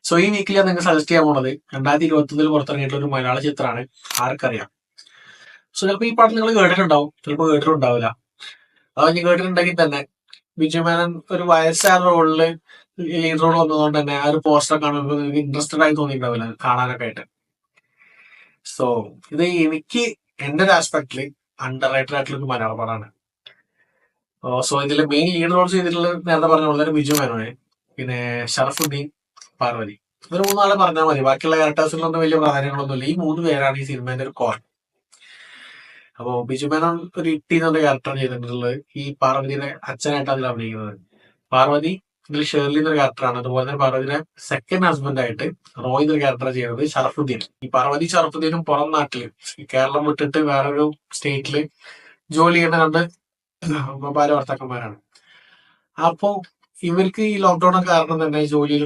So ഈ വീക്കിൽ ഞാൻ നിങ്ങൾക്ക് സജസ്റ്റ് ചെയ്യാൻ പോണത് 2021 പുറത്തിറങ്ങിയിട്ടുള്ള ഒരു മലയാള ചിത്രമാണ് ആർക്കറിയാം. സോ ചിലപ്പോൾ ഈ പാട്ട് നിങ്ങൾ കേട്ടിട്ടുണ്ടാവും, ചിലപ്പോൾ കേട്ടിട്ടുണ്ടാവില്ല. അത് ഇനി കേട്ടിട്ടുണ്ടെങ്കിൽ തന്നെ ബിജു മേനൻ ഒരു വയസ്സായ റോളില് ലീഡ് റോൾ വന്നതുകൊണ്ട് തന്നെ ആ ഒരു പോസ്റ്റർ കാണുമ്പോൾ നിങ്ങൾക്ക് ഇൻട്രസ്റ്റഡ് ആയി തോന്നിയിട്ടുണ്ടാവില്ല കാണാനൊക്കെ ആയിട്ട്. സോ ഇത് എനിക്ക് എന്റെ ഒരു ആസ്പെക്ടില് അണ്ടർ റേറ്റഡ് ആയിട്ടുള്ള ഒരു മലയാള പടമാണ്. സോ ഇതിൽ മെയിൻ ലീഡ് റോൾ ചെയ്തിട്ടുള്ളത് നേരത്തെ പറഞ്ഞ പോലെ തന്നെ ബിജു മേനോന്, പിന്നെ ഷറഫുദ്ദീൻ, പാർവതി. ഇവർ മൂന്നാളെ പറഞ്ഞാൽ മതി, ബാക്കിയുള്ള ക്യാരക്ടേഴ്സിലൊന്നും വലിയ പ്രാധാന്യങ്ങളൊന്നുമില്ല. ഈ 3 പേരാണ് ഈ സിനിമേന്റെ ഒരു കോർ. അപ്പോ ബിജു മേനോൻ ഒരു ഇട്ടി എന്നുള്ള ക്യാരക്ടർ ചെയ്തിട്ടുള്ളത് ഈ പാർവതിയുടെ അച്ഛനായിട്ട് അതിൽ അഭിനയിക്കുന്നത്. പാർവതി ഇതിൽ ഷേർലി എന്നൊരു ക്യാരക്ടറാണ്. അതുപോലെ തന്നെ പാർവതിയുടെ സെക്കൻഡ് ഹസ്ബൻഡ് ആയിട്ട് റോയ് എന്നൊരു ക്യാരക്ടർ ചെയ്യുന്നത് ഷറഫുദ്ദീൻ. ഈ പാർവതി ഷറഫുദ്ദീനും പുറം നാട്ടില് കേരളം വിട്ടിട്ട് വേറൊരു സ്റ്റേറ്റില് ജോലി ചെയ്യുന്ന രണ്ട് ഭാര്യ ഭർത്താക്കന്മാരാണ്. അപ്പോ ഇവർക്ക് ഈ ലോക്ക്ഡൌൺ കാരണം തന്നെ ജോലിയിൽ